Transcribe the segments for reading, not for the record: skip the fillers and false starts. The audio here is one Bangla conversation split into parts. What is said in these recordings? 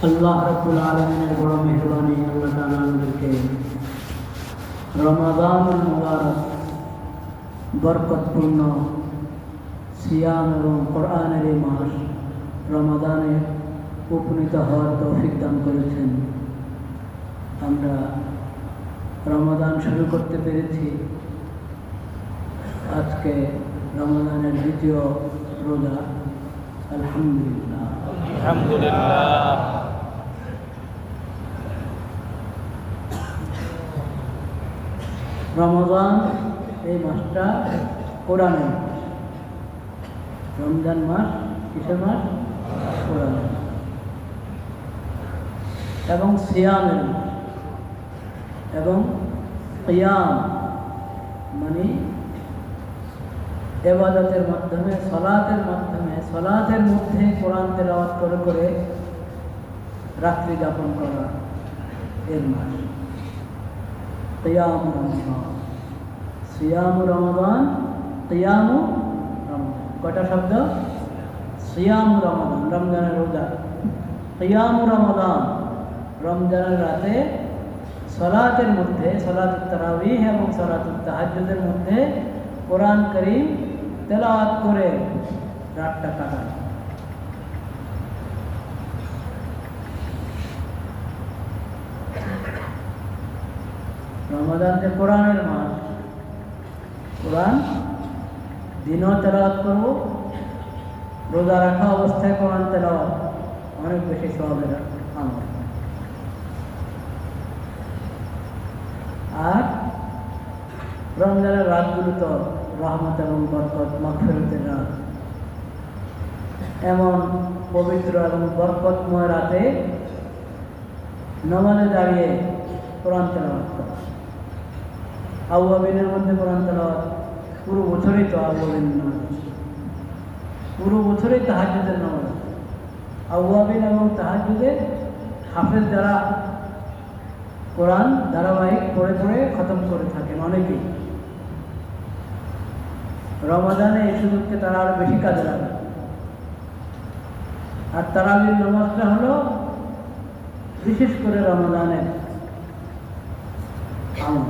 আল্লাহ রাব্বুল আলামিনের বড় মেহরবানি, আল্লাহ তাআলা আমাদেরকে রমাদানুল মুবারক বরকতপূর্ণ সিয়াম এবং কোরআনের এই মাস রমাদানে উপনীত হওয়ার তৌফিক দান করেছেন। আমরা রমাদান শুরু করতে পেরেছি। আজকে রমাদানের দ্বিতীয় রোজা। আলহামদুলিল্লাহ, আলহামদুলিল্লাহ। রমাদান এই মাসটা কোরআনের মাস। রমজান মাস কিসের মাস? কোরআনের মাস এবং সিয়ামের মাস এবং কিয়াম মানে ইবাদতের মাধ্যমে, সালাতের মাধ্যমে, সালাতের মধ্যে কোরআন তেলাওয়াত করে করে রাত্রি যাপন করা এর মাস। কিয়াম রমাদান, সিয়াম রমাদান, কিয়াম রমাদান। কয়টা শব্দ? সিয়াম রমাদান রমজানের রোজা, কিয়াম রমাদান রমজানের রাতে সালাতের মধ্যে, সালাতুত তারাবিহ এবং সালাতুত তাহাজ্জুদের মধ্যে কোরআন কারীম তেলাওয়াত করে রাতটা কাটান। রমাদান যে কোরআনের মাস, কোরআন দিনও তেলাওয়াত করব, রোজা রাখা অবস্থায় কোরআন তেলাওয়াত অনেক বেশি সওয়াবের আমল। আর রমজানের রাতগুলো তো রহমত এবং বরকত, মাগফিরাতের রাত। এমন পবিত্র এবং বরকতময় রাতে নামাজে দাঁড়িয়ে কোরআন তেলাওয়াত করা। আউয়াবিনের মধ্যে কোরআন তেলাওয়াত পুরো বছরই তো আউয়াবিন নামাজ, পুরো বছরই তাহাজ্জুদের নামাজ। আউয়াবিন এবং তাহাজ্জুদে হাফেজ যারা কোরআন ধারাবাহিক পড়ে পড়ে খতম করে থাকেন অনেকেই। রমাদানে এই সুযোগকে তারা আরো বেশি কাজে লাগে। আর তারাবির নামাজটা হলো বিশেষ করে রমাদানের আমল।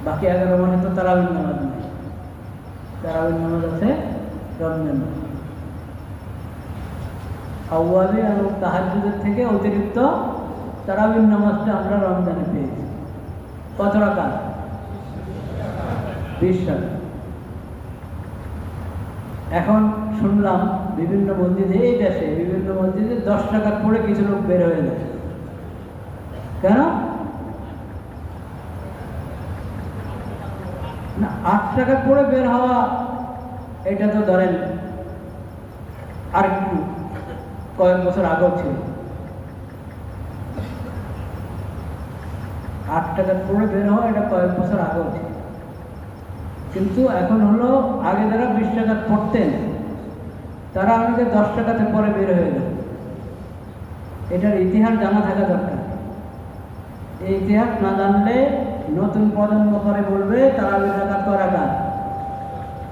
বাকি 11 মাসে তো তারাবির নামাজ নেই। তারাবির নামাজ আছে রমজান। আউয়াবিন এবং তাহাজ্জুদের থেকে অতিরিক্ত তারাবির নামাজটা আমরা রমজানে পেয়েছি। কত রাকাত? 20 রাকাত। এখন শুনলাম বিভিন্ন মসজিদে, এই দেশে বিভিন্ন মসজিদে 10 রাকাত পড়ে কিছু লোক বের হয়ে যায়। কেন না? 8 রাকাত পড়ে বের হওয়া এটা তো ধরেন আর একটু কয়েক বছর আগেও ছিল। 8 টাকা পড়ে বের হওয়া এটা কয়েক বছর আগেও ছিল। কিন্তু এখন হলো, আগে যারা 20 টাকা পড়তেন তারা অনেকে 10 টাকাতে পরে বের হয়ে যায়। এটার ইতিহাস জানা থাকা দরকার। এই ইতিহাস না জানলে নতুন প্রজন্ম পরে বলবে তারাবির রাকাত কয় রাকাত?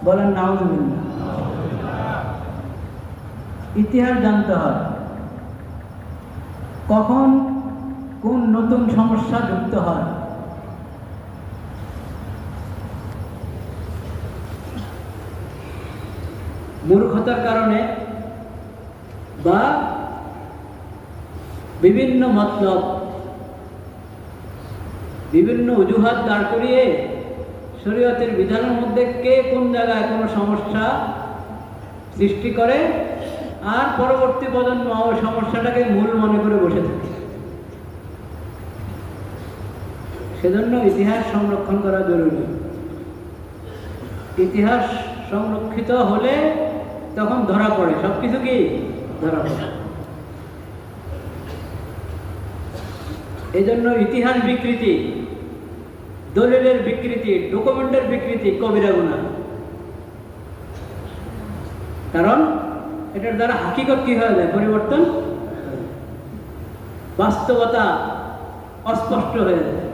বলেন নাউজুবিল্লাহ। ইতিহাস জানতে হয়, কখন কোন নতুন সমস্যা যুক্ত হয়। মূর্খতার কারণে বা বিভিন্ন মতলব, বিভিন্ন অজুহাত দাঁড় করিয়ে শরীয়তের বিধানের মধ্যে কে কোন জায়গায় কোনো সমস্যা সৃষ্টি করে আর পরবর্তী প্রজন্ম ওই সমস্যাটাকে মূল মনে করে বসে থাকে। সেজন্য ইতিহাস সংরক্ষণ করা জরুরি। ইতিহাস সংরক্ষিত হলে তখন ধরা পড়ে, সবকিছু কি ধরা পড়ে। এই জন্য ইতিহাস বিকৃতি, দলিলের বিকৃতি, ডকুমেন্টের বিকৃতি কবিরা গুনাহ। কারণ এটার দ্বারা হাকিকত কি হয়ে যায়? পরিবর্তন, বাস্তবতা অস্পষ্ট হয়ে যায়,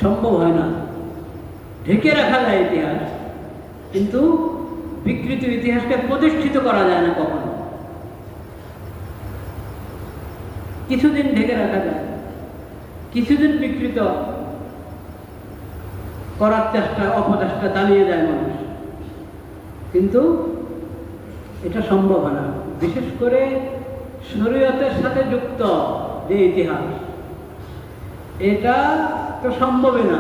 সম্ভব হয় না। ঢেকে রাখা যায় ইতিহাস, কিন্তু বিকৃত ইতিহাসকে প্রতিষ্ঠিত করা যায় না কখনো। কিছুদিন ঢেকে রাখা যায়, কিছুদিন বিকৃত করার চেষ্টা অপচেষ্টা চালিয়ে যায় মানুষ, কিন্তু এটা সম্ভব হয় না। বিশেষ করে শরীয়তের সাথে যুক্ত যে ইতিহাস, এটা তো সম্ভবই না,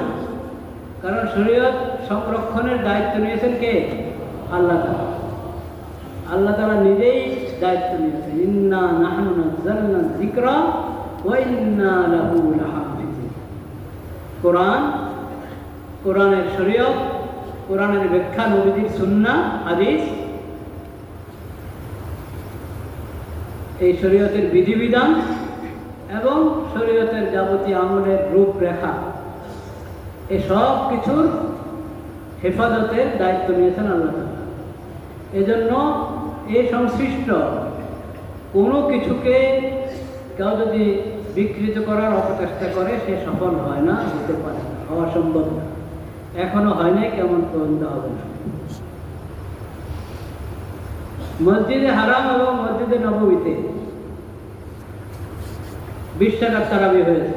কারণ শরীয়ত সংরক্ষণের দায়িত্ব নিয়েছেন কে? আল্লাহ তাআলা। আল্লাহ তাআলা নিজেই দায়িত্ব নিয়েছেন, ইন্না নাহনু নাযালনা যিকরা ওয়া ইন্না লাহু লাহাফিজুন। কোরআন, কোরআনের শরীয়ত, কোরআনের ব্যাখ্যা, নবীজির সুন্নাহ হাদিস, এই শরীয়তের বিধিবিধান এবং শরীয়তের যাবতীয় আমলের রূপরেখা, এই সব কিছুর হেফাজতের দায়িত্ব নিয়েছেন আল্লাহ তাআলা। এজন্য এই সংশ্লিষ্ট কোনো কিছুকে কেউ যদি বিকৃত করার অপচেষ্টা করে, সে সফল হয় না, হতে পারে না, হওয়া সম্ভব না। এখনো হয় নাই, কেমন পর্যন্ত হবে না। মসজিদে হারাম এবং মসজিদে নববীতে 20 টাকার তারাবি হয়েছে,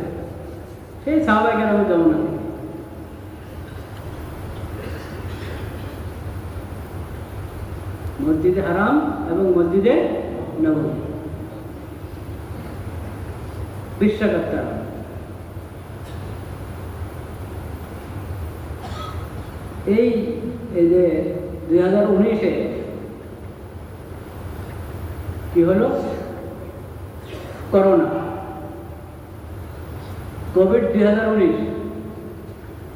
সেই সাহাবায়ে কেরামের জামানা থেকে। মসজিদে হারাম এবং মসজিদে নববী 20 টাকার তারাবি। এই যে 2019-এ কি হলো? Corona, Covid 2019।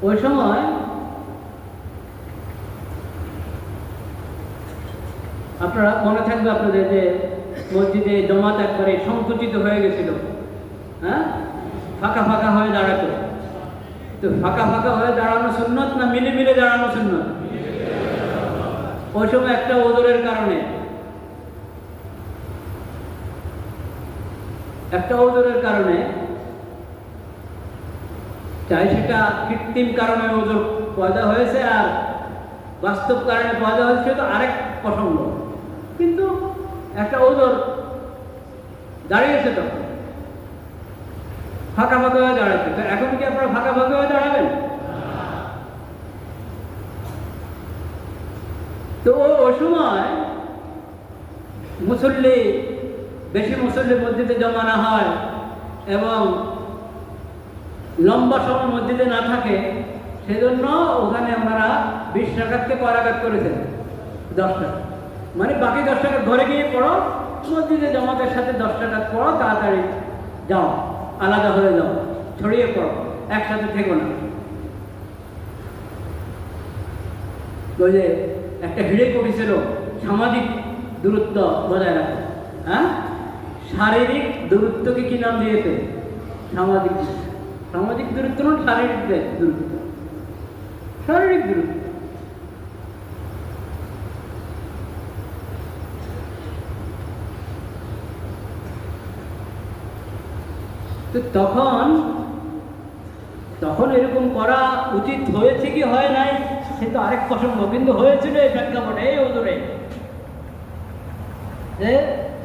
ওই সময় আপনারা মনে থাকবে আপনাদের যে মসজিদে জমাত একবারে সংকুচিত হয়ে গেছিল, হ্যাঁ, ফাঁকা ফাঁকা হয়ে দাঁড়াতো। তো ফাঁকা ফাঁকা হয়ে দাঁড়ানো সুন্নত না মিলে মিলে দাঁড়ানো সুন্নত? ওই সময় একটা ওজরের কারণে, চাই সেটা কৃত্রিম কারণে ওজোর পয়দা হয়েছে আর বাস্তব কারণে পয়দা হয়েছে, তো আরেক প্রসঙ্গ, কিন্তু একটা ওজোর দাঁড়িয়েছে, তখন ফাঁকা ফাঁকা হয়ে দাঁড়াচ্ছে। তো এখন কি আপনারা ফাঁকা ফাঁকা হয়ে দাঁড়াবেন? তো ওই সময় বেশি মুসল্লি মসজিদে জমা না হয় এবং লম্বা সময় মসজিদে না থাকে, সেজন্য ওখানে আমরা 20 টাকাকে করাঘাত করেছেন 10 টাকা, মানে বাকি 10 টাকা ঘরে গিয়ে পড়ো, মসজিদে জমাতের সাথে 10 টাকা পড়ো, তাড়াতাড়ি যাও, আলাদা হয়ে যাও, ছড়িয়ে পড়ো, একসাথে থেকো না। ওই যে একটা হিড়ে করেছিল সামাজিক দূরত্ব বজায় রাখা, হ্যাঁ, শারীরিক দূরত্বকে কি নাম দিয়েছে? সামাজিক দূরত্ব নয়, শারীরিক দূরত্ব, শারীরিক দূরত্ব। তো তখন এরকম করা উচিত হয়েছে কি হয় নাই, সে তো আরেক প্রসঙ্গ, কিন্তু হয়েছিল এই প্রেক্ষাপটে, এই ওজোরে যে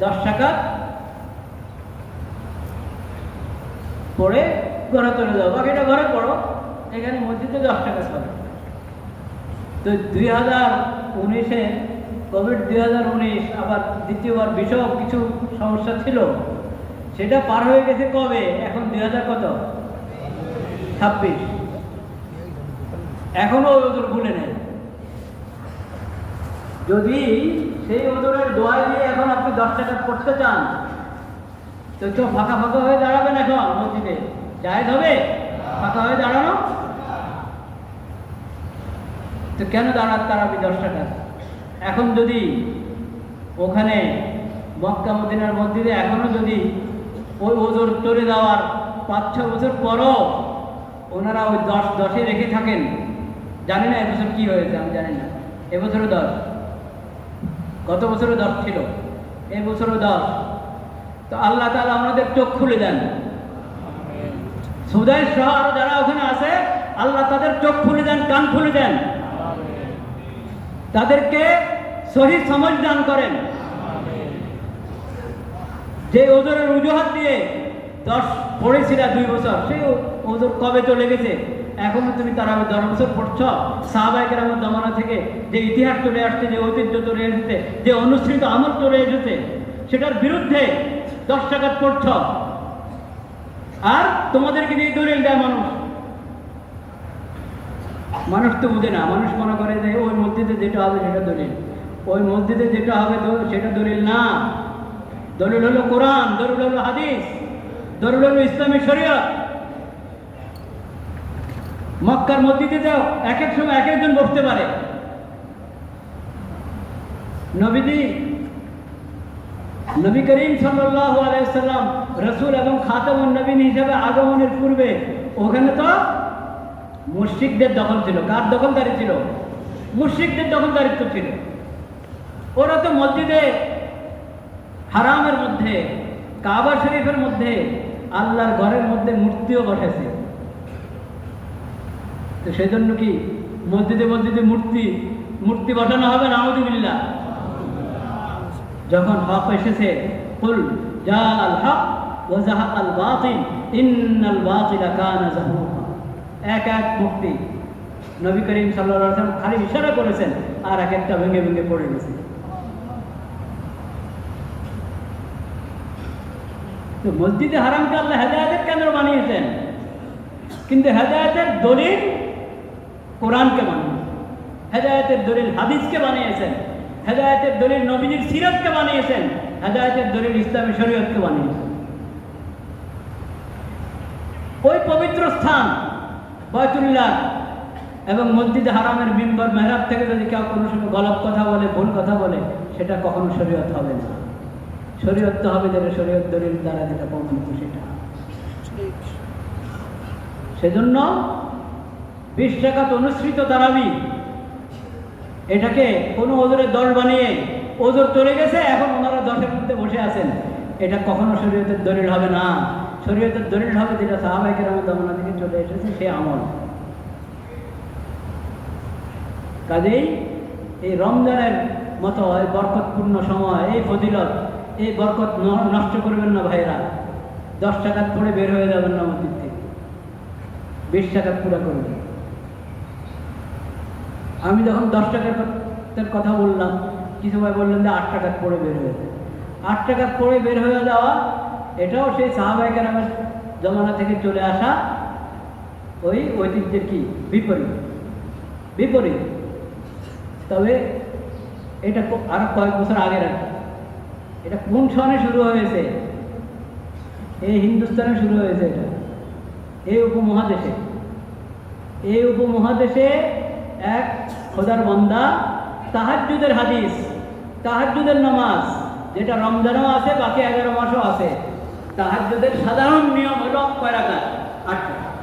10 টাকা পড়ে ঘরে চলে যাও, বাকিটা ঘরে পড়ো, এখানে মসজিদে 10 টাকা চলে। তো 2019-এ কোভিড 2019 আবার দ্বিতীয়বার বিষয় কিছু সমস্যা ছিল, সেটা পার হয়ে গেছে কবে? এখন 2026, এখনো ওজোর ভুলে নেই। যদি সেই ওজোরের দোয়া দিয়ে এখন আপনি 10 টাকা পড়তে চান, তো কেউ ফাঁকা ফাঁকা হয়ে দাঁড়াবেন? এখন মসজিদে জায়েজ হবে ফাঁকা হয়ে দাঁড়ানো? তো কেন তারাবি 10 টাকা? এখন যদি ওখানে মক্কা মদিনার মসজিদে এখনো যদি ওই ওজোর চলে যাওয়ার 5-6 বছর পরও ওনারা ওই 10-10-এ রেখে থাকেন, জানি না এবছর কি হয়েছে, আমি জানি না। এবছরও 10, গত বছরও 10 ছিল, এবছরও 10। তো আল্লাহ তাআলা আমাদের চোখ খুলে দেন, সুদাইস সহ আরো যারা ওখানে আছে, আল্লাহ তাদের চোখ খুলে দেন, কান খুলে দেন, তাদেরকে সহি সমঝ দান করেন, যে ওজোরের অজুহাত দিয়ে 10 পড়েছিলা 2 বছর, সেই ওজোর কবে চলে গেছে? এখনো তুমি তারাবি 10 বছর পড়ছ। সাহাবায়ে কেরামের জমানা থেকে যে ইতিহাস চলে আসছে, যে ঐতিহ্য চলে এসেছে, যে অনুসৃত আমল চলে এসেছে, সেটার বিরুদ্ধে 10 রাকাত পড়ছ। আর তোমাদেরকে যে দলিল দেয় মানুষ তো বুঝে না। মানুষ মনে করে যে ওই মসজিদে যেটা হবে সেটা দলিল, ওই মসজিদে যেটা হবে সেটা দলিল না। দলিল হলো কোরআন, দলিল হলো হাদিস, দলিল হলো ইসলামী শরীয়ত। মক্কার মসজিদে যাও, এক এক সময় এক একজন বসতে পারে। নবী করিম সাল্লাল্লাহু আলাইহি সাল্লাম রাসূল এবং খাতামুন নবীন হিসেবে আগমনের পূর্বে ওখানে তো মুশরিকদের দখল ছিল। কার দখলদারি ছিল? মুশরিকদের দখলদারিত্ব ছিল। ওরা তো মসজিদে হারামের মধ্যে, কাবা শরীফের মধ্যে, আল্লাহর ঘরের মধ্যে মূর্তিও বসেছে। তো সেই জন্য কি মসজিদে মূর্তি বসানো হবে? নাউযুবিল্লাহ। যখন হক এসেছে, কুল জাআল হক ওয়া যাহাকাল বাতিল ইন্নাল বাতিলা কানা যাহুকা। এক মুক্তি নবী করিম সাল্লাল্লাহু আলাইহি ওয়াসাল্লাম খালি ইশারা করেছেন, আর এক একটা ভেঙে ভেঙে পড়ে গেছে। তো মসজিদে হারামকে আল্লাহ হেদায়েতের কেন্দ্র বানিয়েছেন, কিন্তু হেদায়েতের দলিল কোরআনকে বানিয়েছেন, হেদায়েতের দলিল হাদিসকে বানিয়েছেন, হেদায়েতের দলিল নবীজির সিরাতকে বানিয়েছেন, হেদায়েতের দলিল ইসলামী শরীয়তকে বানিয়েছেন। ওই পবিত্র স্থান বায়তুল্লাহ এবং মসজিদে হারামের মিম্বর মেহরাব থেকে যদি কেউ কোনো সময় গলত কথা বলে, ভুল কথা বলে, সেটা কখনো শরীয়ত হবে না। শরীয়ত তো হবে যেটা শরীয়ত দলিল দ্বারা যেটা প্রমাণিত সেটা। সেজন্য 20 রাকাত অনুসৃত তারাবি, এটাকে কোনো ওজোরের দল বানিয়ে ওজোর চলে গেছে, এখন ওনারা 10-এর মধ্যে বসে আছেন, এটা কখনো শরীয়তের দলিল হবে না। শরীয়তের দলিল হবে যেটা সাহাবায়ে কেরামের জমানা থেকে চলে এসেছে, সে আমল। কাজেই এই রমজানের মতো এই বরকতপূর্ণ সময়, এই ফজিলত, এই বরকত নষ্ট করবেন না ভাইরা। 10 রাকাত পড়ে বের হয়ে যাবেন না মসজিদ থেকে, 20 রাকাত পুরা করবেন। আমি যখন 10 রাকাতের কথা বললাম, কিছু ভাই বললেন যে 8 রাকাত পড়ে বের হয়ে যায়। 8 রাকাত পড়ে বের হয়ে যাওয়া, এটাও সেই সাহাবায়ে কেরামের জমানা থেকে চলে আসা ওই ঐতিহ্যের কি বিপরীত। তবে এটা আরো কয়েক বছর আগের। এটা কোন সনে শুরু হয়েছে? এই হিন্দুস্তানে শুরু হয়েছে। এটা এই উপমহাদেশে এক খোদার বান্দা তাহাজ্জুদের হাদিস, তাহাজ্জুদের নামাজ, যেটা রমজানও আছে, বাকি 11 মাসও আছে। তাহাজ্জুদের সাধারণ নিয়ম হলো কয় রাকাত? 8 রাকাত।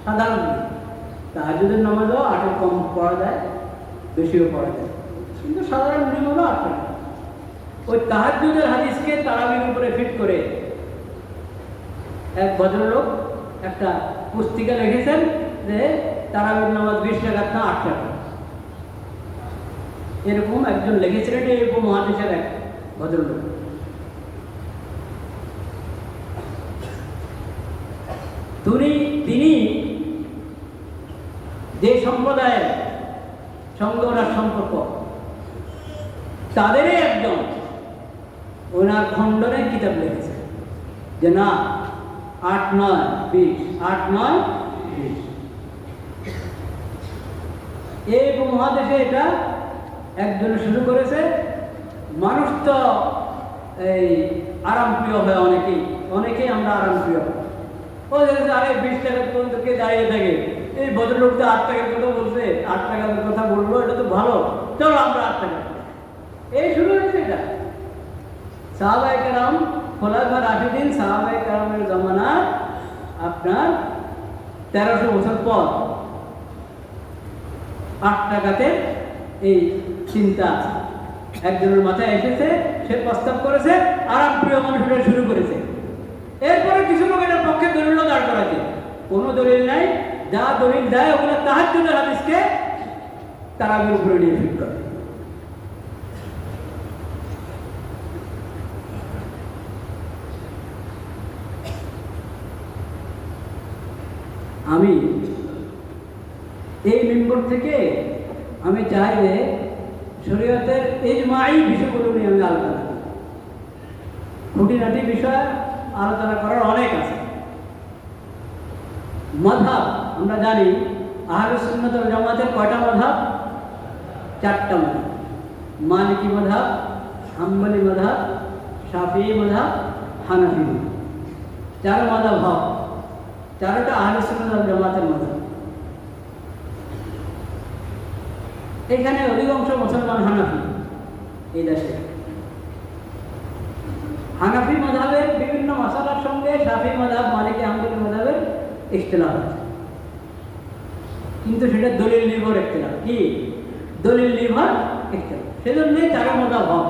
সাধারণ নিয়ম। তাহাজ্জুদের নামাজও 8-এর কম পড়া যায়, বেশিও পড়া যায়, কিন্তু সাধারণ নিয়ম হলো 8 রাকাত। ওই তাহাজ্জুদের হাদিসকে তারাবির উপরে ফিট করে এক ভদ্রলোক একটা পুস্তিকা লিখেছেন যে তারাবির নামাজ 20 রাকাত না 8 রাকাত। এরকম একজন লিখেছিলেন, এই উপমহাদেশের এক ভদ্রলোক। তিনি যে সম্প্রদায়ের সঙ্গে ওনার সম্পর্ক, তাদেরই একজন ওনার খণ্ডনে কিতাব লিখেছে যে না, 8-9-20, 8-9-20। এই উপমহাদেশে এটা একজনে শুরু করেছে। মানুষ তো এই আরাম প্রিয় হয়, অনেকেই আমরা আরাম প্রিয়। ও দেখেছে আরে 20 টাকা পর্যন্ত কে দাঁড়িয়ে থাকে, এই ভদ্রলোক তো 8 টাকার কথা বলছে, 8 টাকার কথা বললো, এটা তো ভালো, চলো আমরা 8 টাকা। এই শুরু হয়েছে এটা। সাহাবায়ে কেরাম, খোলাফা রাশিদিন, সাহাবায়ে কেরামের জমানা আপনার 1300 বছর পর 8 টাকাতে এই চিন্তা একজনের মাথায় এসেছে, সে প্রস্তাব করেছে, আরাম প্রিয় মানুষরা শুরু করেছে। এরপরে কিছু লোক এটার পক্ষে দলিল দাঁড় করাছে। কোনো দলিল নাই, যা দলিল দেয় ওগুলো তাহাজ্জুদের হাদিসকে তারাবির উপরে নিয়ে ফিট করে। আমি এই মিম্বর থেকে আমি চাই যে শরীয়তের ইজমাই বিষয়গুলো নিয়ে আমি আলোচনা করি। খুঁটিনাটি বিষয় আলোচনা করার অনেক আছে। মাযহাব আমরা জানি আহলে সুন্নাত ওয়াল জামাতের কয়টা মাযহাব? 4টা মাযহাব। মালিকি মাযহাব, হাম্বলি মাযহাব, শাফিঈ মাযহাব, হানাফি মাযহাব। 4 মাযহাব হক, 4টা আহলে সুন্নাত ওয়াল জামাতের মাযহাব। এখানে অধিকাংশ মুসলমান হানাফি এই দেশে। হানাফি মাযহাবের বিভিন্ন মাসালার সঙ্গে শাফিঈ মাযহাব, মালিকি, হাম্বলি মাযহাবের ইখতিলাফ আছে, কিন্তু সেটা দলিল নির্ভর ইখতিলাফ। কি দলিল নির্ভর ইখতিলাফ? সেজন্যই 4 মাযহাব হক।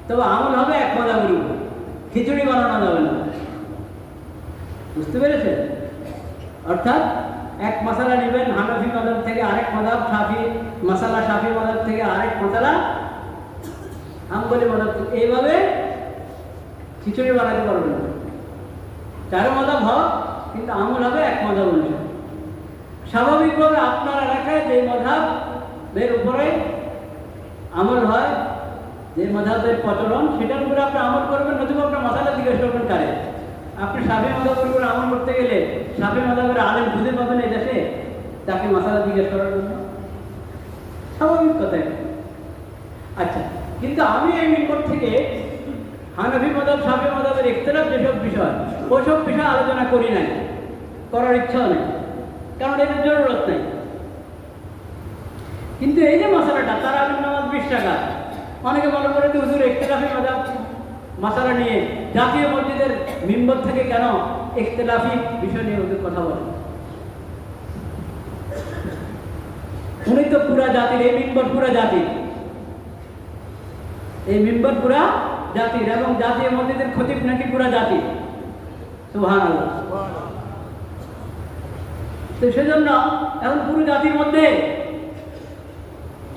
তবে আমল হবে এক মাযহাবের উপর, খিচুড়ি বানানো যাবে না। বুঝতে পেরেছেন? অর্থাৎ এক মাসালা নেবেন হানাফি মাযহাব থেকে, আরেক মাযহাব শাফিঈ মাসালা, শাফিঈ মাযহাব থেকে আরেক মাসালা হাম্বলি মাযহাব থেকে, এইভাবে খিচুড়ি বানাতে পারবেন না। 4 মাযহাব হক, কিন্তু আমল হবে এক মাযহাব অনুসারে। স্বাভাবিকভাবে আপনার এলাকায় যে মাযহাবের উপরে আমল হয়, যে মাযহাবের প্রচলন, সেটার উপরে আপনি আমল করবেন, নতুবা আপনার মাসালা জিজ্ঞেস করবেন কারে? আপনি শাফিঈ মাযহাবের উপরে আমল করতে গেলে শাফিঈ মাযহাবের আলেম খুঁজে পাবেন এই দেশে, তাকে মাসালা জিজ্ঞেস করার জন্য? স্বাভাবিক কথাই। আচ্ছা, কিন্তু আমি এই মিম্বর থেকে হানাফি মাযহাব, শাফিঈ মাযহাবের ইখতিলাফ যেসব বিষয়, ওইসব বিষয় আলোচনা করি নাই, করার ইচ্ছাও নেই, কারণ এটার জরুরত নেই। কিন্তু এই যে মাসালাটা, তারাবির নামাজ 20 টাকা, অনেকে মনে করে যে হুজুর ইখতিলাফি মাযহাব মাসালা নিয়ে জাতীয় মসজিদের মিম্বর থেকে কেন ইখতিলাফি বিষয় নিয়ে হুজুর কথা বলেন? উনি তো পুরা জাতির, এই মিম্বর পুরা জাতির, এই মিম্বর পুরা জাতির, এবং জাতীয় মসজিদের খতিব নাকি পুরা জাতির। সুবহানাল্লাহ। তো সেজন্য এখন পুরো জাতির মধ্যে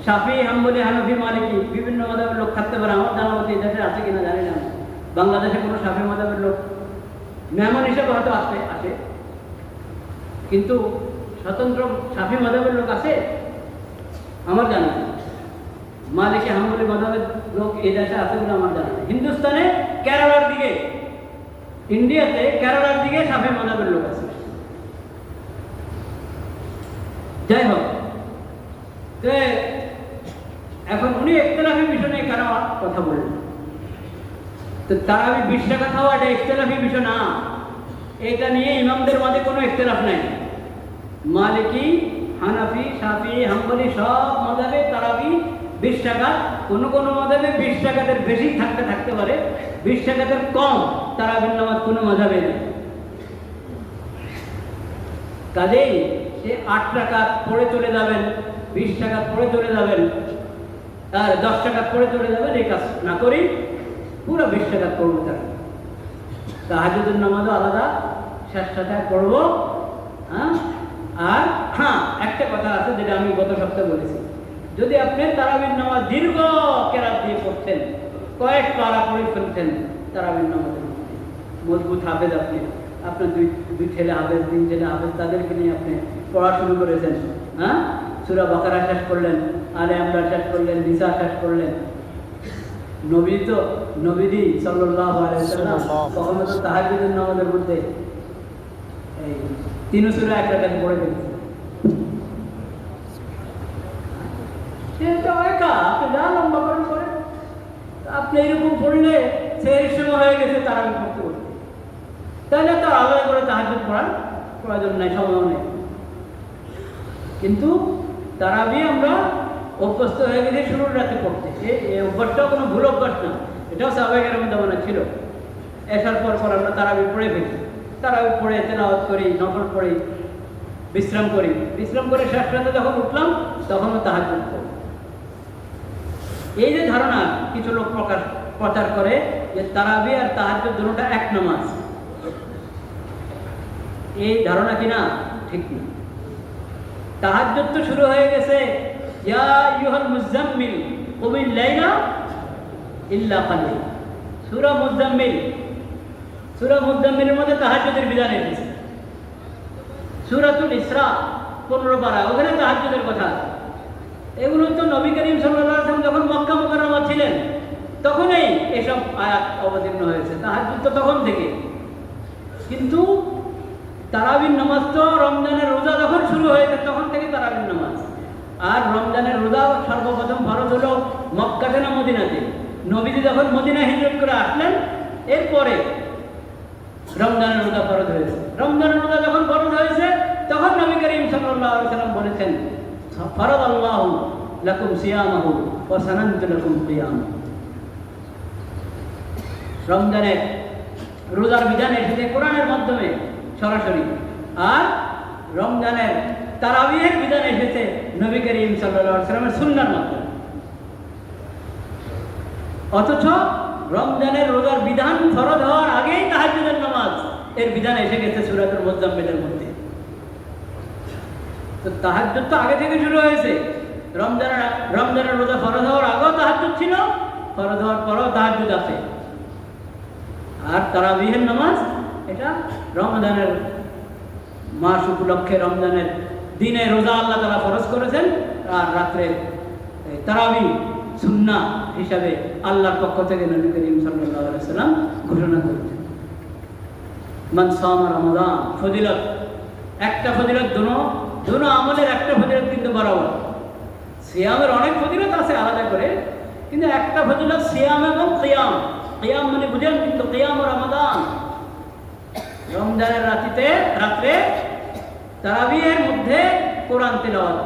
শাফিঈ, হাম্বলি, হানাফি, মালিকি বিভিন্ন মাযহাবের লোক থাকতে পারে। আমার জানা মতে এই দেশে আছে কিনা জানি না। বাংলাদেশে কোনো শাফিঈ মাযহাবের লোক মেহমান হিসেবে হয়তো আসে, কিন্তু স্বতন্ত্র শাফিঈ মাযহাবের লোক আছে আমার জানা নেই। মালিকি, হাম্বলি মাযহাবের লোক এই দেশে আছে বলে আমার জানা নেই। হিন্দুস্তানে কেরালার দিকে, ইন্ডিয়াতে কেরালার দিকে শাফিঈ মাযহাবের লোক আছে। যাই হোক, তো এখন উনি ইখতিলাফি বিষয় নিয়ে কেন কথা বললেন? তো তারাবি 20 টাকা খাওয়া এটা ইখতিলাফি বিষয় না। এটা নিয়ে ইমামদের মাঝে কোনো ইখতিলাফ নাই। মালিকি, হানাফি, শাফিঈ, হাম্বলি সব মাযহাবে তারাবি 20 টাকা। কোনো মাযহাবে 20 টাকাদের বেশি থাকতে পারে, 20 টাকাদের কম তারাবির নামাজ কোনো মাযহাবে নেই। কাজেই সে 8 টাকা পড়ে চলে যাবেন, 20 টাকা পড়ে চলে যাবেন, আর 10 টাকা পড়ে চলে যাবেন, এই কাজ না করি পুরো 20 টাকা পড়বো। তাহাজ্জুদের নামাজও আলাদা শেষ টাকায় পড়বো। আর হ্যাঁ, একটা কথা আছে যেটা আমি গত সপ্তাহে বলেছি, যদি আপনি তারাবির নামাজ দীর্ঘ কেরাত দিয়ে পড়ছেন, কয়েক পারা পড়ে ফেলছেন তারাবির নামাজের মধ্যে, মজবুত হাফেজ, আপনার দুই ছেলে হাফেজ, 3 ছেলে হাফেজ, তাদেরকে নিয়ে আপনি পড়া শুরু করেছেন। সূরা বাকারা শেষ করলেন, আলে ইমরান শেষ করলেন, নিসা শেষ করলেন। নবীজি সাল্লাল্লাহু আলাইহি ওয়াসাল্লাম কখনো তো তাহাজ্জুদের নামাজের মধ্যে এই 3 সূরা এক রাকাতে পড়ে ফেলেছেন। সেটা একা আপনি যা লম্বা করেন, আপনি এরকম পড়লে সেহরির সময় হয়ে গেছে তারাবি পড়তে বলতে, তাহলে তো আলাদা করে তাহাজ্জুদ পড়ার প্রয়োজন নাই, সময় নেই। কিন্তু তারাবি আমরা অভ্যস্ত হয়ে গেছে শুরুর রাতে পড়তে। এই অভ্যাসটাও কোনো ভুল অভ্যাস না, এটাও সাহাবায়ে মধ্যে মানা ছিল। এসার পর আমরা তারাবি পড়ে ফেলি, তারাবি পড়ে তেলাওয়াত করি, নফল পড়ি, বিশ্রাম করি, বিশ্রাম করে শেষ রাতে যখন উঠলাম তখনও তাহাজ্জুদ পড়ি। এই যে ধারণা কিছু লোক প্রচার করে যে তারাবি আর তাহাজ্জুদ দুটোটা এক নামাজ, এই ধারণা কিনা ঠিক না। তাহাজ্জুদ তো শুরু হয়ে গেছে ইয়া আইয়ুহাল মুযাম্মিল কুমিল লাইলা ইল্লা কালিলা, সূরা মুযাম্মিল। সূরা মুযাম্মিলের মধ্যে তাহাজ্জুদের বিধান এসেছে। সূরাতুল ইসরা 15 পারা, ওখানে তাহাজ্জুদের কথা আছে। এগুলো তো নবী করিম সাল্লাল্লাহু আলাইহি ওয়াসাল্লাম যখন মক্কা মুকাররমা ছিলেন তখনই এসব আয়াত অবতীর্ণ হয়েছে। তাহাজ্জুদ তো তখন থেকে। কিন্তু তারাবির নামাজ তো রমজানের রোজা যখন শুরু হয়েছে তখন থেকে তারাবির নামাজ। আর রমজানের রোজা সর্বপ্রথম ফরজ হলো মক্কাতে না মদিনাতে? নবীজি যখন মদিনা হিজরত করে আসলেন এরপরে রমজানের রোজা ফরজ হয়েছে। রমজানের রোজা যখন ফরজ হয়েছে তখন নবী করিম সাল্লাল্লাহু আলাইহি ওয়াসাল্লাম বলেছেন, ফারাদাল্লাহু লাকুম সিয়ামাহু ওয়া সানানতু লাকুম কিয়ামাহু। রমজানের রোজার বিধান এসেছে কোরআনের মাধ্যমে সরাসরি, আর রমজানের তারাবিহের বিধান এসেছে নবী করিম সাল্লাল্লাহু আলাইহি ওয়াসাল্লামের সুন্নাহর মাধ্যমে। অথচ রমজানের রোজার বিধান ফরজ হওয়ার আগেই তাহাজ্জুদের নামাজ এর বিধান এসে গেছে সূরাতুল মুজাম্মিলের মধ্যে। তো তাহাজ্জুদ তো আগে থেকে শুরু হয়েছে। রমজানের রোজা ফরজ হওয়ার আগেও তাহাজ্জুদ ছিল, ফরজ হওয়ার পরেও তাহাজ্জুদ আছে। আর তারাবিহের নামাজ এটা রমজানের মাস উপলক্ষে, রমজানের দিনে রোজা আল্লাহ তাআলা ফরজ করেছেন, আর রাত্রে তারাবি সুন্নাহ হিসাবে আল্লাহর পক্ষ থেকে নবী করিম সাল্লাল্লাহু আলাইহি ওয়াসাল্লাম ঘোষণা করেছেন। মান সামা রমাদান, ফজিলত, একটা ফজিলত, দুনো আমলের একটা ফজিলত কিন্তু বরাবর। সিয়ামের অনেক ফজিলত আছে আলাদা করে, কিন্তু একটা ফজিলত সিয়াম এবং কিয়াম। কিয়াম মানে বুঝেন কিন্তু, কিয়াম রমাদান, রমজানের রাত্রে তারাবিহের মধ্যে কোরআন তিলাওয়াত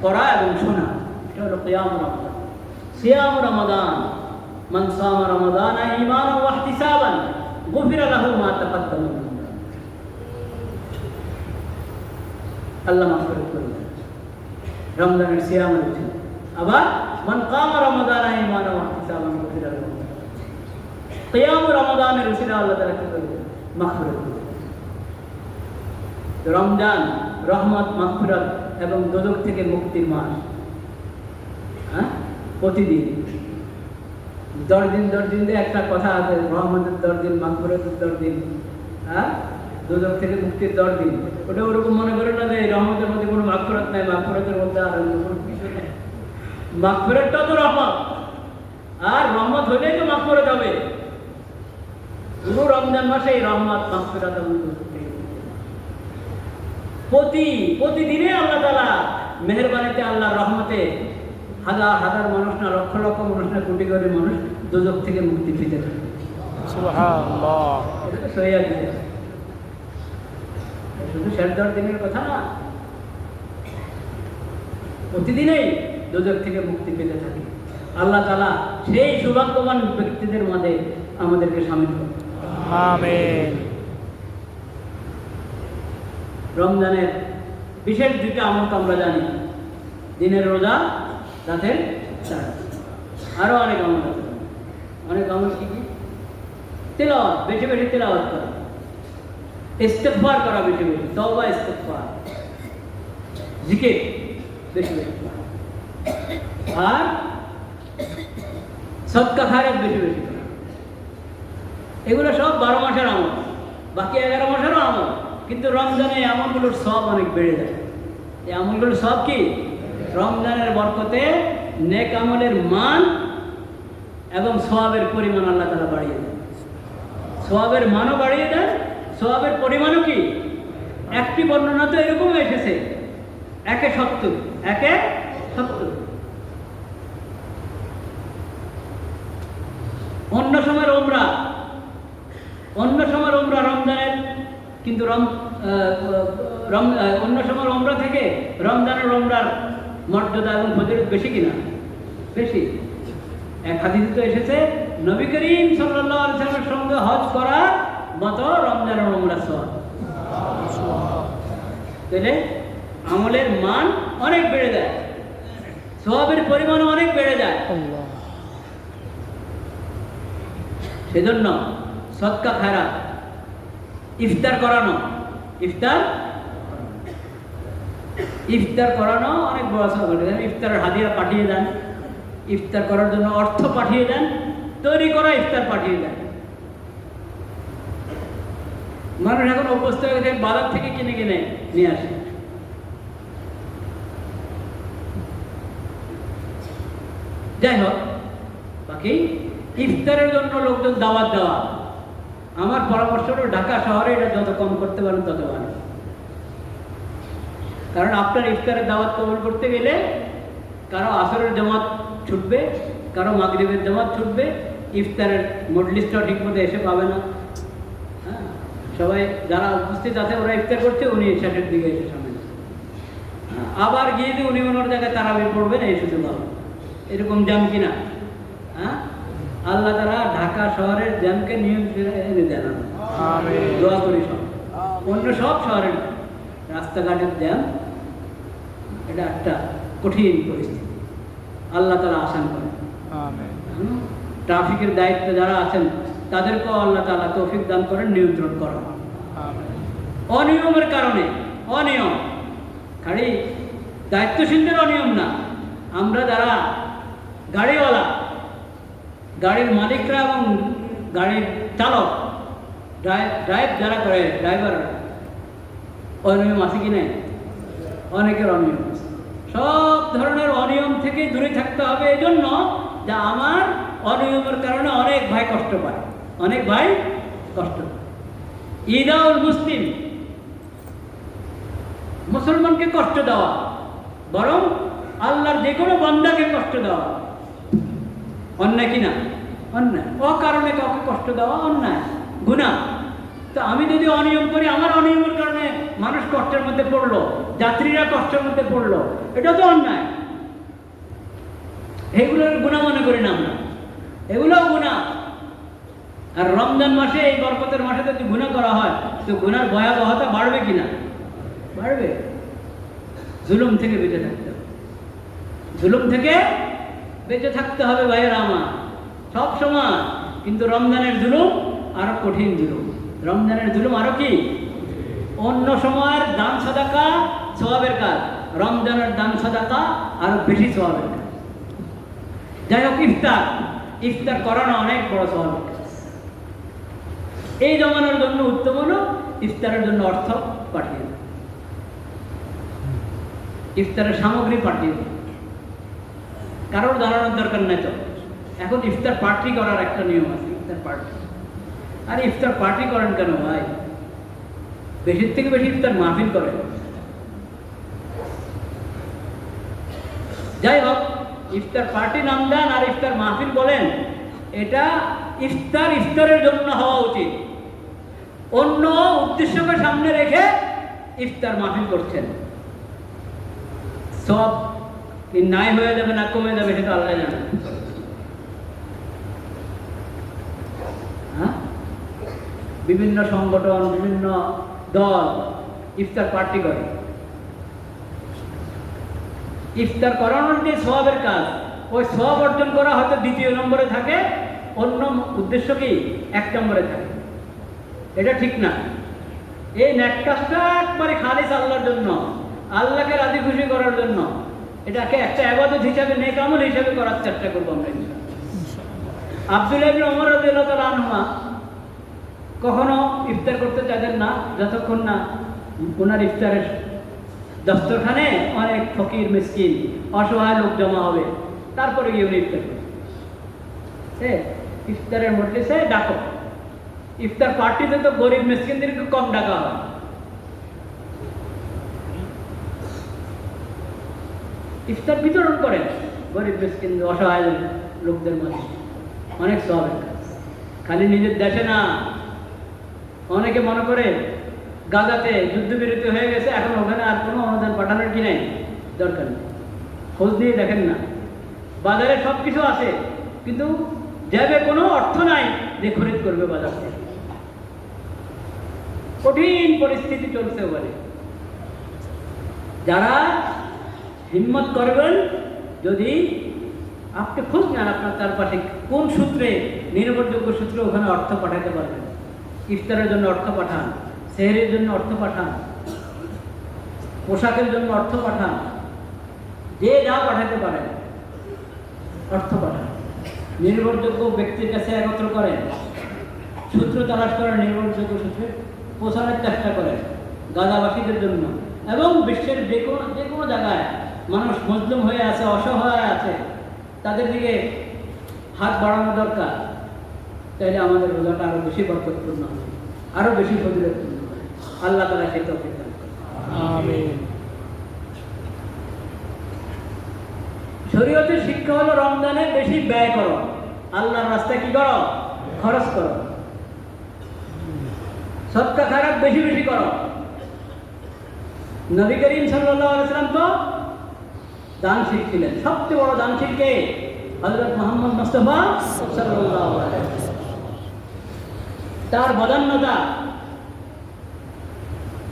পড়া এবং শোনা, এটা হলো কিয়াম রমাদান। সিয়াম রমাদান, মান সামা রমাদান ঈমানান ওয়া ইহতিসাবান গুফিরা লাহু মা তাকাদ্দামা মিন যামবি। আল্লাহ মাফ করে দেন রমজানের সিয়াম রয়েছে। আবার মান কামা রমাদান ঈমানান ওয়া ইহতিসাবান গুফিরা লাহু। কিয়াম রমাদানের উসিলা আল্লাহ তাআলা কি করবেন? মাগফিরাত করবেন। রমজান রহমত, মাগফিরাত এবং দোজখ থেকে মুক্তির মাস। প্রতিদিন 10 দিন দিয়ে একটা কথা আছে, রহমতের 10 দিন, মাগফিরাতের 10 দিন, দোজখ থেকে মুক্তির 10 দিন। ওটা ওরকম মনে করে না যে রহমতের মধ্যে কোনো মাগফিরাত নাই, মাগফিরাতের মধ্যে আর কোনো কিছু নেই। মাগফিরাতটা তো রহমত, আর রহমত হলেই তো মাগফিরাত হবে। পুরো রমজান মাসে এই রহমত, মাগফিরাত এবং দোজখ থেকে প্রতিদিনে আল্লাহ তাআলা মেহেরবানিতে, আল্লাহর রহমতে হাজার হাজার মানুষ না, লক্ষ লক্ষ মানুষ না, কোটি কোটি মানুষ দোজখ থেকে মুক্তি পেতে থাকে। সুবহানাল্লাহ। এটা তো সহিহ হাদিস, শুধু শেষ 10 দিনের কথা না, প্রতিদিনই দোজখ থেকে মুক্তি পেতে থাকে। আল্লাহ তাআলা সেই সৌভাগ্যবান ব্যক্তিদের মধ্যে আমাদেরকে শামিল করুন। আমিন। রমজানের বিশেষ 2টা আমল তো আমরা জানি, দিনের রোজা, রাতের সাহায্য, আরো অনেক আমল আছে। অনেক আমল কি? তেলাওয়াত, বেশি বেশি তেলাওয়াত করা, ইস্তিগফার করা বেশি বেশি, তওবা ইস্তিগফার, জিকির বেশি বেশি করা, আর সদকা খায়রাত বেশি বেশি করা। এগুলো সব 12 মাসের আমল, বাকি 11 মাসেরও আমল। কিন্তু রমজানে এই আমলগুলোর সব অনেক বেড়ে যায়। এই আমলগুলোর সব কি? রমজানের বরকতে নেক আমলের মান এবং সওয়াবের পরিমাণ আল্লাহ তাআলা বাড়িয়ে দেন। সওয়াবের মানও বাড়িয়ে দেন, সওয়াবের পরিমাণও কি? একটি বর্ণনা তো এরকম এসেছে, 1/70, 1/70। অন্য সময়ের উমরা রমজানের, কিন্তু অন্য সময়ের উমরা থেকে রমজানের উমরার মর্যাদা এবং ফজিলত বেশি কিনা? বেশি। এক হাদিসে তো এসেছে, নবী করিম সাল্লাল্লাহু আলাইহি ওয়াসাল্লামের সঙ্গে হজ করার মতো রমজানের উমরার সওয়াব। তাহলে আমলের মান অনেক বেড়ে যায়, সওয়াবের পরিমাণ অনেক বেড়ে যায়। সেজন্য সদকা খায়রাত, ইফতার করানো অনেক বড় সওয়াব। ইফতারের হাদিয়া পাঠিয়ে দেন, ইফতার করার জন্য অর্থ পাঠিয়ে দেন, তৈরি করা ইফতার পাঠিয়ে দেন। মানুষ এখন অভ্যস্ত হয়ে গেছে বাজার থেকে কিনে কিনে নিয়ে আসে। যাই হোক, বাকি ইফতারের জন্য লোকজন দাওয়াত দেওয়া, আমার পরামর্শ হলো ঢাকা শহরে এটা যত কম করতে পারেন তত ভালো। কারণ আপনার ইফতারের দাওয়াত কবুল করতে গেলে কারো আসরের জামাত ছুটবে, কারো মাগরিবের জামাত ছুটবে, ইফতারের মজলিসটাও ঠিক মতো এসে পাবে না। হ্যাঁ, সবাই যারা উপস্থিত আছে ওরা ইফতার করছে, উনি শেষের দিকে এসে সামনে আবার গিয়ে দিয়ে উনি ওনার জায়গায় তারাবি পড়বেন, এই সুযোগ হবে। এরকম জ্যাম কিনা? হ্যাঁ, আল্লাহ তারা ঢাকা শহরের জ্যামকে নিয়ন্ত্রণে এনে দেন। দোয়া করি সব, অন্য সব শহরের রাস্তাঘাটের জ্যাম এটা একটা কঠিন পরিস্থিতি, আল্লাহ তারা আসান করেন। ট্রাফিকের দায়িত্বে যারা আছেন তাদেরকেও আল্লাহ তাআলা তৌফিক দান করেন নিয়ন্ত্রণ করেন। অনিয়মের কারণে, অনিয়ম খালি দায়িত্বশীলদের অনিয়ম না, আমরা যারা গাড়িওয়ালা, গাড়ির মালিকরা এবং গাড়ির চালক, ড্রাইভ যারা করে ড্রাইভাররা, অনিয়ম আছে কি নাই? অনেকের অনিয়ম আছে। সব ধরনের অনিয়ম থেকে দূরে থাকতে হবে। এই জন্য যে আমার অনিয়মের কারণে অনেক ভাই কষ্ট পায়, অনেক ভাই কষ্ট পায়। ইদাউল মুসলিম, মুসলমানকে কষ্ট দেওয়া বরং আল্লাহর যে কোনো বান্দাকে কষ্ট দেওয়া অন্যায় কিনা? অন্যায়। অকারণে কাউকে কষ্ট দেওয়া অন্যায়, গুনাহ। তো আমি যদি অনিয়ম করি, আমার অনিয়মের কারণে মানুষ কষ্টের মধ্যে পড়লো, যাত্রীরা কষ্টের মধ্যে পড়লো, এটা তো অন্যায়। এগুলোর গুনাহ মনে করি না আমরা, এগুলোও গুনাহ। আর রমজান মাসে, এই বরকতের মাসে যদি গুনাহ করা হয় তো গুনার ভয়াবহতা বাড়বে কিনা? বাড়বে। জুলুম থেকে বেঁচে থাকতে হবে, জুলুম থেকে বেঁচে থাকতে হবে ভাইয়েরা আমার সব সময়। কিন্তু রমজানের জুলুম আরো কঠিন জুলুম, রমজানের জুলুম আরো কি? অন্য সময়ের দান সাদাকা সওয়াবের কাজ, রমজানের দান সাদাকা আরো বেশি সওয়াবের কাজ। যাই হোক, ইফতার, ইফতার করানো অনেক বড় সওয়াবের কাজ। এই জমানোর জন্য উত্তম হলো ইফতারের জন্য অর্থ পাঠিয়ে দেয়, ইফতারের সামগ্রী পাঠিয়ে দেয়। কারোর জানানোর দরকার নেই। তো এখন ইফতার পার্টি করার একটা নিয়ম আছে, ইফতার পার্টি। আর ইফতার পার্টি করেন কেন ভাই? বেশির থেকে বেশি ইফতার মাহফিল করেন। যাই হোক, ইফতার পার্টি নাম দেন আর ইফতার মাহফিল বলেন, এটা ইফতার ইফতারের জন্য হওয়া উচিত। অন্য উদ্দেশ্যকে সামনে রেখে ইফতার মাহফিল করছেন, সব নাই হয়ে যাবে না কমে যাবে সেটা আল্লাহ জানে। হ্যাঁ, বিভিন্ন সংগঠন, বিভিন্ন দল ইফতার পার্টি করে। ইফতার করানোর যে সওয়াবের কাজ, ওই সওয়াব অর্জন করা হয়তো দ্বিতীয় নম্বরে থাকে, অন্য উদ্দেশ্য কি 1 নম্বরে থাকে। এটা ঠিক না। এই নেক কাজটা একবারে খালিস আল্লাহর জন্য, আল্লাহকে রাজি খুশি করার জন্য, এটাকে একটা ইবাদত হিসাবে, নেক আমল হিসাবে করার চেষ্টা করবো আমরা। আব্দুল্লাহ ইবনে ওমর রাদিয়াল্লাহু তাআলা আনহুমা কখনো ইফতার করতে চাইতেন না যতক্ষণ না ওনার ইফতারের দস্তরখানে অনেক ফকির, মিসকিন, অসহায় লোক জমা হবে, তারপরে গিয়ে উনি ইফতার করবেন। ইফতারের মজলিসে ডাকো, ইফতার পার্টিতে তো গরিব মিসকিনদেরকে কম ডাকা হয়। ইফতার বিতরণ করেন গরিব মিসকিন, অসহায় লোকদের মাঝে, অনেক সওয়াবের কাজ। খালি নিজের দেশে না, অনেকে মনে করে গাজাতে যুদ্ধবিরতি হয়ে গেছে, এখন ওখানে আর কোনো অনুদান পাঠানোর কি নেই, দরকার নেই। খোঁজ নিয়ে দেখেন না, বাজারে সব কিছু আছে কিন্তু যাবে কোনো অর্থ নাই যে খরিদ করবে বাজার থেকে। কঠিন পরিস্থিতি চলছে বলে। যারা হিম্মত করবেন, যদি আপনি খোঁজ নেন আপনার চারপাশে কোন সূত্রে, নির্ভরযোগ্য সূত্রে ওখানে অর্থ পাঠাতে পারবেন। ইফতারের জন্য অর্থ পাঠান, সেহরির জন্য অর্থ পাঠান, পোশাকের জন্য অর্থ পাঠান, যে যা পাঠাতে পারেন অর্থ পাঠান। নির্ভরযোগ্য ব্যক্তির কাছে একত্র করেন, সূত্র তালাশ করেন, নির্ভরযোগ্য সূত্রে পৌঁছানোর চেষ্টা করেন গাজাবাসীদের জন্য, এবং বিশ্বের যে কোনো জায়গায় মানুষ মজলুম হয়ে আছে, অসহায় আছে, তাদের দিকে হাত বাড়ানো দরকার। তাইলে আমাদের রোজাটা আরো বেশি বরকতপূর্ণ হবে, আরো বেশি ফজিলতপূর্ণ হবে। আল্লাহ তাআলা সেই তৌফিক দান করুন। আমিন। শরীয়তের শিক্ষা হলো রমজানে বেশি ব্যয় করো, আল্লাহর রাস্তায় কি করো, খরচ করো, সদকা খারাপ বেশি বেশি করো। নবী করিম সাল্লাল্লাহু আলাইহি ওয়াসাল্লাম তো দানশীল ছিলেন। সবচেয়ে বড় দানশীল কে? হযরত মুহাম্মদ মুস্তাফা সাল্লাল্লাহু আলাইহি ওয়াসাল্লাম। তার বদান্যতা,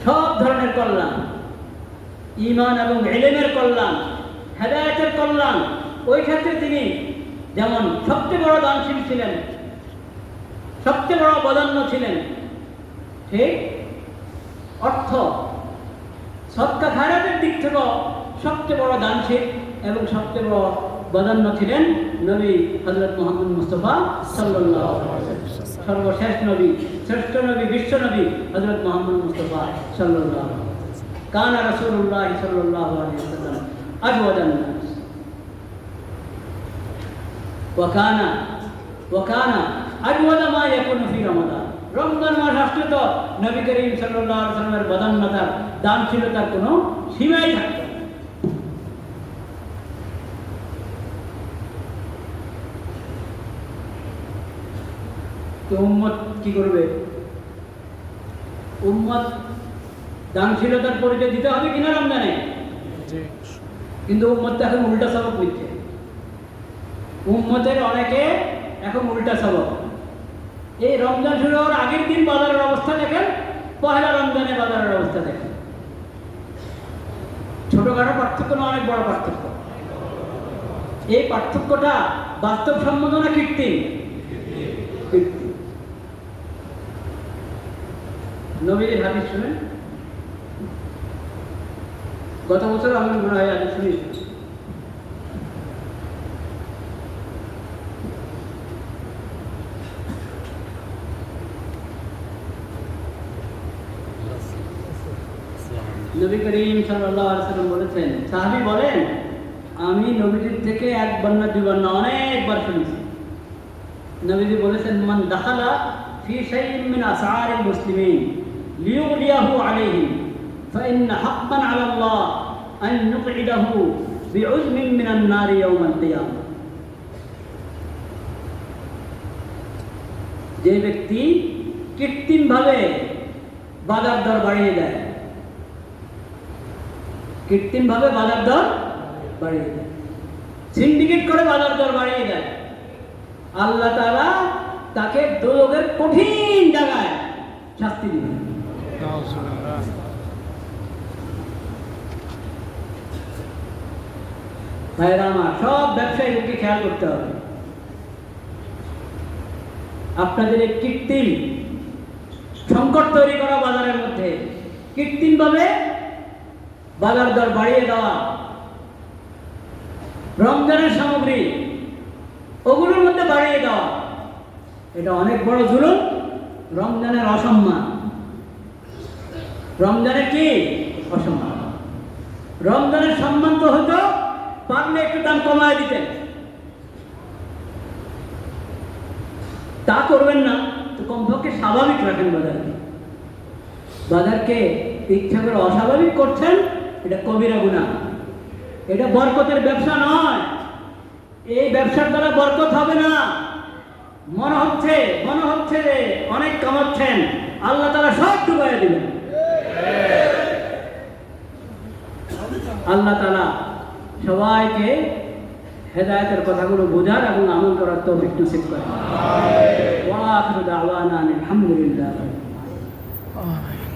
সব ধরনের কল্যাণ, ঈমান এবং ইলমের কল্যাণ, হেদায়েতের কল্যাণ, ওই ক্ষেত্রে তিনি যেমন সবচেয়ে বড় দানশীল ছিলেন, সবচেয়ে বড় বদান্য ছিলেন, ঠিক অর্থ সদকা খায়রাতের দিক থেকেও সবচেয়ে বড় দানশীল এবং সবচেয়ে বড় বদান্য ছিলেন নবী হযরত মুহাম্মদ মুস্তাফা সাল্লাল্লাহু আলাইহি ওয়াসাল্লাম। সর্বশেষ নবী, শ্রেষ্ঠ নবী, বিশ্ব নবী হযরত মুহাম্মদ মুস্তাফা সাল্লাল্লাহু আলাইহি ওয়াসাল্লাম। কানা রাসূলুল্লাহ সাল্লাল্লাহু আলাইহি ওয়াসাল্লাম আজওয়াদান নাস ওয়া কানা আজওয়াদা মা ইয়াকুনু ফি রমাদান। রমজান মাস আসলে তো নবী করিম সাল্লাল্লাহু আলাইহি ওয়াসাল্লামের বদান্যতার, দানশীলতার কোনো সীমাই থাকতো না। তো উম্মত কি করবে? উম্মত দানশীলতার পরিচয় দিতে হবে কিনা রমজানে? জি। কিন্তু উম্মত তো এখন উল্টা সবক বুঝছে। উম্মতের অনেকে এখন উল্টা সবক। এই রমজান শুরু হওয়ার আগের দিন বাজারের অবস্থা দেখেন, পহেলা রমজানে বাজারের অবস্থা দেখেন। ছোটখাটো পার্থক্য না, অনেক বড় পার্থক্য। এই পার্থক্যটা বাস্তবসম্মত না কৃত্রিম? কৃত্রিম। নবীর হাদিস শুনেন, গত বছর আমি মনে হয় হাদিস শুনেছি। নবী করিম সাল্লাল্লাহু আলাইহি ওয়াসাল্লাম বলেছেন, সাহাবী বলেন, আমি নবীজির থেকে একবার না দুইবার না অনেকবার শুনেছি। নবীজি বলেছেন, মান দাখালা ফি শাইইন মিন আসআরিল মুসলিমিন লিয়ুলিয়াহু আলাইহিম ফাইন্না হাক্কান আলাল্লাহ আন ইউকঈদাহু বিউজমিন মিনান নারি ইয়াওমাল কিয়ামah। যে ব্যক্তি কৃত্রিমভাবে বাজার দর বাড়িয়ে দেয়, কৃত্রিমভাবে বাজার দর বাড়িয়ে দেয়, সিন্ডিকেট করে বাজার দর বাড়িয়ে দেয়, আল্লাহ তাআলা তাকে দোজখের কঠিন জায়গায় শাস্তি দিবেন। নাউজুবিল্লাহ। ভাইরা আমার, সব ব্যবসায়ীদেরকে খেয়াল করতে হবে। আপনাদের এই কৃত্রিম সংকট তৈরি করা বাজারের মধ্যে কৃত্রিমভাবে বাজার দর বাড়িয়ে দেওয়া, রমজানের সামগ্রী ওগুলোর মধ্যে বাড়িয়ে দেওয়া, এটা অনেক বড় জুলুম, রমজানের অসম্মান। রমজানের কি অসম্মান? রমজানের সম্মান তো হতো পারলে একটু দাম কমায় দিতেন, তা করবেন না তো কমপক্ষে স্বাভাবিক রাখেন বাজারকে। বাজারকে ইচ্ছা করে অস্বাভাবিক করছেন, এটা কবিরা গুনাহ, এটা বরকতের ব্যবসা নয়। এই ব্যবসার দ্বারা বরকত হবে না। মনে হচ্ছে যে অনেক কামাচ্ছেন, আল্লাহ তাআলা সব ডুবাইয়া দিবেন। আল্লাহ তাআলা সবাইকে হেদায়েতের কথাগুলো বোঝার এবং আমল করার তৌফিক নসিব করেন। ওয়া আখিরু দাওয়ানা আলহামদুলিল্লাহ। আমিন।